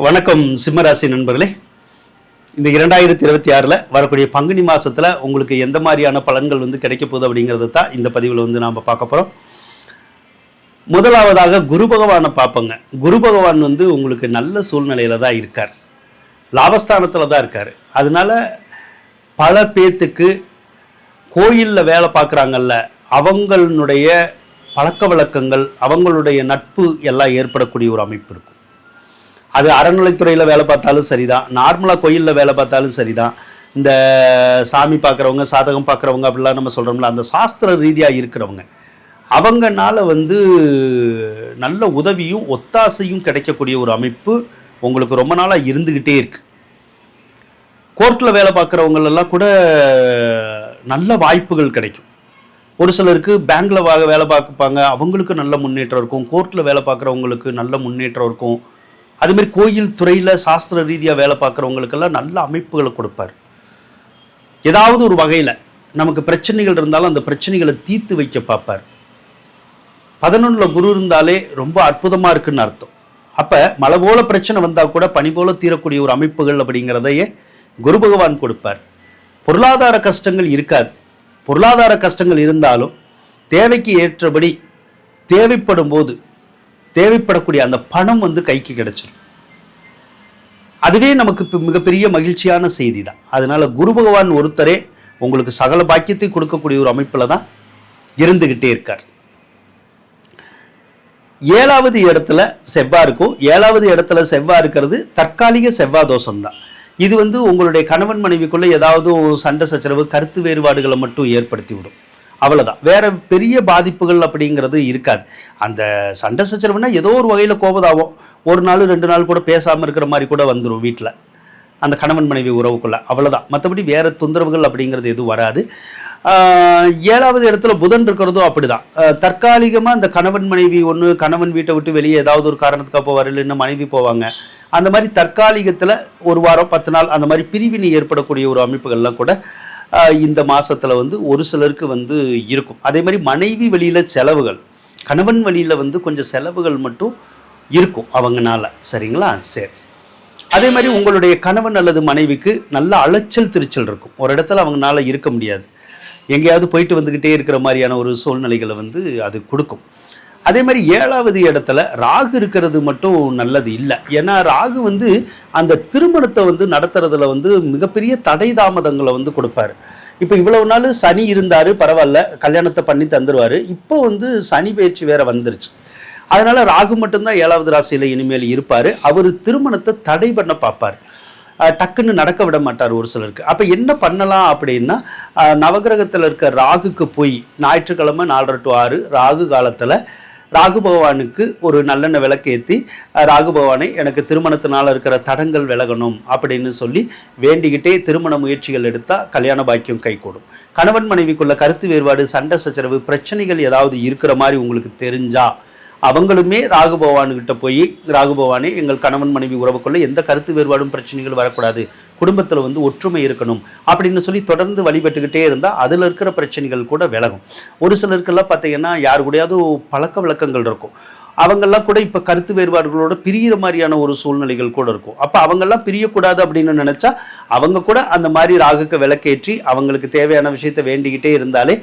வணக்கம் சிம்மராசி நண்பர்களே. இந்த 2026 வரக்கூடிய பங்குனி மாதத்தில் உங்களுக்கு எந்த மாதிரியான பலன்கள் கிடைக்க போகுது அப்படிங்கிறது தான் இந்த பதிவில் நாம் பார்க்க போகிறோம். முதலாவதாக குரு பகவானை பார்ப்போங்க. குரு பகவான் உங்களுக்கு நல்ல சூழ்நிலையில் தான் இருக்கார், லாபஸ்தானத்தில் தான் இருக்கார். அதனால பல பேர்த்துக்கு கோயிலில் வேலை பார்க்குறாங்கல்ல, அவங்களுடைய பழக்க வழக்கங்கள், அவங்களுடைய நட்பு எல்லாம் ஏற்படக்கூடிய ஒரு அமைப்பு இருக்கும். அது அறநிலைத்துறையில் வேலை பார்த்தாலும் சரிதான், நார்மலாக கோயிலில் வேலை பார்த்தாலும் சரிதான். இந்த சாமி பார்க்குறவங்க, சாதகம் பார்க்குறவங்க அப்படிலாம் நம்ம சொல்கிறோம்ல, அந்த சாஸ்திர ரீதியாக இருக்கிறவங்க அவங்கனால நல்ல உதவியும் ஒத்தாசையும் கிடைக்கக்கூடிய ஒரு அமைப்பு உங்களுக்கு ரொம்ப நாளாக இருந்துக்கிட்டே இருக்கு. கோர்ட்டில் வேலை பார்க்குறவங்களெல்லாம் கூட நல்ல வாய்ப்புகள் கிடைக்கும். ஒரு சிலருக்கு பேங்க்ல வேலை பார்ப்பாங்க, அவங்களுக்கு நல்ல முன்னேற்றம் இருக்கும். கோர்ட்டில் வேலை பார்க்குறவங்களுக்கு நல்ல முன்னேற்றம் இருக்கும். அதுமாரி கோயில் துறையில் சாஸ்திர ரீதியாக வேலை பார்க்குறவங்களுக்கெல்லாம் நல்ல அமைப்புகளை கொடுப்பார். ஏதாவது ஒரு வகையில் நமக்கு பிரச்சனைகள் இருந்தாலும் அந்த பிரச்சனைகளை தீர்த்து வைக்க பார்ப்பார். 11 குரு இருந்தாலே ரொம்ப அற்புதமாக இருக்குன்னு அர்த்தம். அப்போ மழை போல பிரச்சனை வந்தால் கூட பனி போல தீரக்கூடிய ஒரு அமைப்புகள் அப்படிங்கிறதையே குரு பகவான் கொடுப்பார். பொருளாதார கஷ்டங்கள் இருக்காது. பொருளாதார கஷ்டங்கள் இருந்தாலும் தேவைக்கு ஏற்றபடி தேவைப்படும் போது தேவைப்படக்கூடிய அந்த பணம் கைக்கு கிடைச்சிடும். அதுவே நமக்கு மிகப்பெரிய மகிழ்ச்சியான செய்தி தான். அதனால குரு பகவான் ஒருத்தரே உங்களுக்கு சகல பாக்கியத்தை கொடுக்கக்கூடிய ஒரு அமைப்புல தான் இருந்துகிட்டே இருக்கார். 7வது இடத்துல செவ்வாய் இருக்கும். 7வது இடத்துல செவ்வாய் இருக்கிறது தற்காலிக செவ்வாய் தோஷம் தான். இது உங்களுடைய கணவன் மனைவிக்குள்ள ஏதாவது சண்டை சச்சரவு, கருத்து வேறுபாடுகளை மட்டும் ஏற்படுத்தி விடும், அவ்வளோதான். வேற பெரிய பாதிப்புகள் அப்படிங்கிறது இருக்காது. அந்த சண்டை சச்சரவுனா ஏதோ ஒரு வகையில் கோபதாகும், ஒரு நாள் 2 நாள் கூட பேசாமல் இருக்கிற மாதிரி கூட வந்துடும் வீட்டில், அந்த கணவன் மனைவி உறவுக்குள்ள, அவ்வளோதான். மற்றபடி வேற தொந்தரவுகள் அப்படிங்கிறது எதுவும் வராது. 7வது இடத்துல புதன் இருக்கிறதும் அப்படிதான். தற்காலிகமாக அந்த கணவன் மனைவி கணவன் வீட்டை விட்டு வெளியே ஏதாவது ஒரு காரணத்துக்காக போவார், இல்லைன்னா மனைவி போவாங்க. அந்த மாதிரி தற்காலிகத்தில் ஒரு வாரம் 10 நாள் அந்த மாதிரி பிரிவினை ஏற்படக்கூடிய ஒரு அமைப்புகள்லாம் கூட இந்த மாசத்துல ஒரு சிலருக்கு இருக்கும். அதே மாதிரி மனைவி வழியில செலவுகள், கணவன் வழியில கொஞ்சம் செலவுகள் மட்டும் இருக்கும் அவங்கனால, சரிங்களா? சரி. அதே மாதிரி உங்களுடைய கணவன் அல்லது மனைவிக்கு நல்ல அலைச்சல் திருச்சல் இருக்கும். ஒரு இடத்துல அவங்களால இருக்க முடியாது, எங்கேயாவது போயிட்டு வந்துக்கிட்டே இருக்கிற மாதிரியான ஒரு சூழ்நிலைகளை அது கொடுக்கும். அதே மாதிரி 7வது இடத்துல ராகு இருக்கிறது மட்டும் நல்லது இல்லை. ஏன்னா ராகு அந்த திருமணத்தை நடத்துறதுல மிகப்பெரிய தடை தாமதங்களை கொடுப்பாரு. இப்போ இவ்வளவு நாள் சனி இருந்தாரு, பரவாயில்ல, கல்யாணத்தை பண்ணி தந்துருவாரு. இப்போ சனி பயிற்சி வேற வந்துருச்சு. அதனால ராகு மட்டும்தான் 7வது ராசியில இனிமேல் இருப்பாரு. அவர் திருமணத்தை தடை பண்ண பார்ப்பார், டக்குன்னு நடக்க விட மாட்டார் ஒரு சிலருக்கு. அப்போ என்ன பண்ணலாம் அப்படின்னா, நவகிரகத்தில் இருக்க ராகுக்கு போய் ஞாயிற்றுக்கிழமை 4:30 to 6 ராகு காலத்தில் ராகு பகவானுக்கு ஒரு நல்லெண்ணெய் விளக்கேற்றி, ராகு பகவானை எனக்கு திருமணத்தினால இருக்கிற தடங்கள் விலகணும் அப்படின்னு சொல்லி வேண்டிக்கிட்டே திருமண முயற்சிகள் எடுத்தால் கல்யாண பாக்கியம் கைகூடும். கணவன் மனைவிக்குள்ள கருத்து வேறுபாடு, சண்டை சச்சரவு, பிரச்சனைகள் ஏதாவது இருக்கிற மாதிரி உங்களுக்கு தெரிஞ்சா அவங்களுமே ராகு பகவானுக்கிட்ட போய், ராகு பகவானே எங்கள் கணவன் மனைவி உறவுக்குள்ள எந்த கருத்து வேறுபாடும் பிரச்சனைகள் வரக்கூடாது, குடும்பத்தில் ஒற்றுமை இருக்கணும் அப்படின்னு சொல்லி தொடர்ந்து வழிபட்டுக்கிட்டே இருந்தால் அதில் இருக்கிற பிரச்சனைகள் கூட விலகும். ஒரு சிலருக்கெல்லாம் பார்த்தீங்கன்னா யாரு கூடயாவது பழக்க வழக்கங்கள் இருக்கும், அவங்கெல்லாம் கூட இப்போ கருத்து வேறுபாடுகளோட பிரிகிற மாதிரியான ஒரு சூழ்நிலைகள் கூட இருக்கும். அப்போ அவங்கெல்லாம் பிரியக்கூடாது அப்படின்னு நினச்சா அவங்க கூட அந்த மாதிரி ராகுக்கு விளக்கேற்றி அவங்களுக்கு தேவையான விஷயத்தை வேண்டிக்கிட்டே இருந்தாலே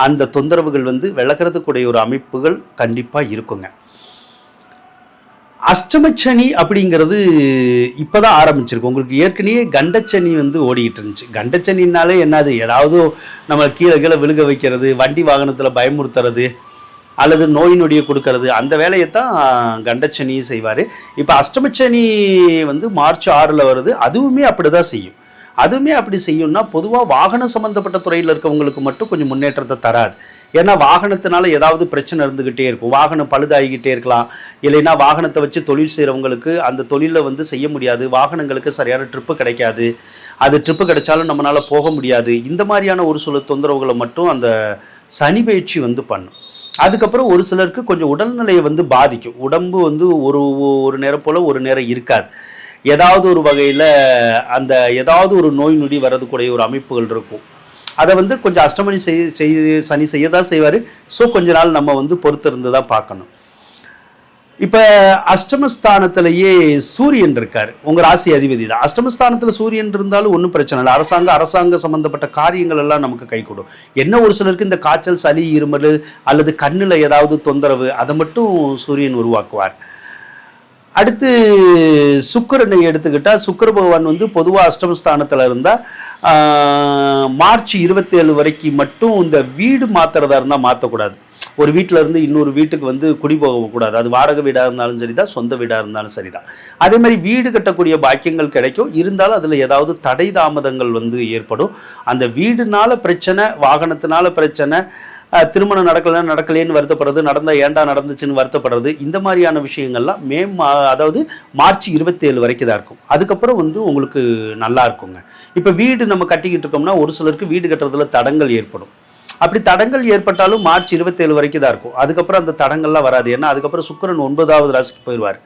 அந்த தொந்தரவுகள் விளக்கிறதுக்குடைய ஒரு அமைப்புகள் கண்டிப்பாக இருக்குங்க. அஷ்டமச்சனி அப்படிங்கிறது இப்போதான் ஆரம்பிச்சிருக்கு. உங்களுக்கு ஏற்கனவே கண்டச்சனி ஓடிக்கிட்டு இருந்துச்சு. கண்டச்சனின்னாலே என்னது, ஏதாவது நம்ம கீழே விழுக வைக்கிறது, வண்டி வாகனத்தில் பயமுறுத்துறது, அல்லது நோய் நொடியை கொடுக்கறது, அந்த வேலையை தான் கண்டச்சனி செய்வார். இப்போ அஷ்டமச்சனி மார்ச் 6 வருது. அதுவுமே அப்படி தான் செய்யும். அதுவுமே அப்படி செய்யும்னா பொதுவாக வாகனம் சம்மந்தப்பட்ட துறையில் இருக்கவங்களுக்கு மட்டும் கொஞ்சம் முன்னேற்றத்தை தராது. ஏன்னா வாகனத்தினால ஏதாவது பிரச்சனை இருந்துக்கிட்டே இருக்கும், வாகனம் பழுதாகிக்கிட்டே இருக்கலாம், இல்லைன்னா வாகனத்தை வச்சு தொழில் செய்கிறவங்களுக்கு அந்த தொழிலில் செய்ய முடியாது, வாகனங்களுக்கு சரியான ட்ரிப்பு கிடைக்காது, அது ட்ரிப்பு கிடைச்சாலும் நம்மளால் போக முடியாது. இந்த மாதிரியான ஒரு சில தொந்தரவுகளை மட்டும் அந்த சனி பயிற்சி பண்ணும். அதுக்கப்புறம் ஒரு சிலருக்கு கொஞ்சம் உடல்நிலையை பாதிக்கும். உடம்பு ஒரு நேரம் போல் ஒரு நேரம் இருக்காது. ஏதாவது ஒரு வகையில் அந்த ஏதாவது ஒரு நோய் நொடி வர்றதுக்குடைய ஒரு அமைப்புகள் இருக்கும். அதை கொஞ்சம் அஷ்டமணி சனி செய்ய தான் செய்வார். ஸோ கொஞ்ச நாள் நம்ம பொறுத்திருந்து தான் பார்க்கணும். இப்போ அஷ்டமஸ்தானத்திலேயே சூரியன் இருக்காரு, உங்க ராசி அதிபதி தான். அஷ்டமஸ்தானத்தில் சூரியன் இருந்தாலும் ஒன்றும் பிரச்சனை இல்லை. அரசாங்க சம்பந்தப்பட்ட காரியங்கள் எல்லாம் நமக்கு கை கூடும். என்ன ஒரு சிலருக்கு இந்த காய்ச்சல், சளி, இருமல் அல்லது கண்ணில் ஏதாவது தொந்தரவு, அதை மட்டும் சூரியன் உருவாக்குவார். அடுத்து சுக்கிரனை எடுத்துக்கிட்டா, சுக்கிர பகவான் வந்து பொதுவாக அஷ்டமஸ்தானத்தில் இருந்தால் மார்ச் 27 வரைக்கும் மட்டும் இந்த வீடு மாத்துறதா இருந்தால் மாற்றக்கூடாது. ஒரு வீட்டில் இருந்து இன்னொரு வீட்டுக்கு வந்து குடி போகக்கூடாது. அது வாடகை வீடாக இருந்தாலும் சரிதான், சொந்த வீடாக இருந்தாலும் சரிதான். அதே மாதிரி வீடு கட்டக்கூடிய பாக்கியங்கள் கிடைக்கும், இருந்தாலும் அதில் ஏதாவது தடை தாமதங்கள் வந்து ஏற்படும். அந்த வீடுனால பிரச்சனை, வாகனத்தினால பிரச்சனை, திருமணம் நடக்கலேன்னு வருத்தப்படுறது, ஏண்டா நடந்துச்சுன்னு வருத்தப்படுறது, இந்த மாதிரியான விஷயங்கள்லாம் அதாவது மார்ச் 27 வரைக்கும் தான் இருக்கும். அதுக்கப்புறம் வந்து உங்களுக்கு நல்லா இருக்குங்க. இப்போ வீடு நம்ம கட்டிக்கிட்டு இருக்கோம்னா ஒரு சிலருக்கு வீடு கட்டுறதுல தடங்கள் ஏற்படும். அப்படி தடங்கள் ஏற்பட்டாலும் மார்ச் 27 வரைக்கும் தான் இருக்கும். அதுக்கப்புறம் அந்த தடங்கள்லாம் வராது. ஏன்னா அதுக்கப்புறம் சுக்கிரன் 9வது ராசிக்கு போயிடுவார்.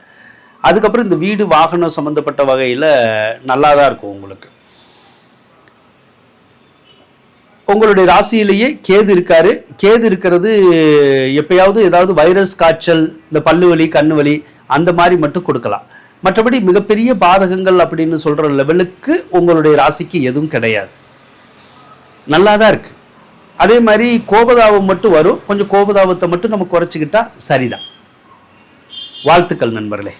அதுக்கப்புறம் இந்த வீடு வாகனம் சம்மந்தப்பட்ட வகையில் நல்லா தான் இருக்கும் உங்களுக்கு. உங்களுடைய ராசியிலேயே கேது இருக்காரு. கேது இருக்கிறது எப்பயாவது ஏதாவது வைரஸ், காய்ச்சல், இந்த பல்லு வலி, கண்ணு வலி அந்த மாதிரி மட்டும் கொடுக்கலாம். மற்றபடி மிகப்பெரிய பாதகங்கள் அப்படின்னு சொல்கிற லெவலுக்கு உங்களுடைய ராசிக்கு எதுவும் கிடையாது, நல்லா தான் இருக்கு. அதே மாதிரி கோபதாபம் மட்டும் வரும், கொஞ்சம் கோபதாபத்தை மட்டும் நம்ம குறைச்சிக்கிட்டா சரிதான். வாழ்த்துக்கள் நண்பர்களே.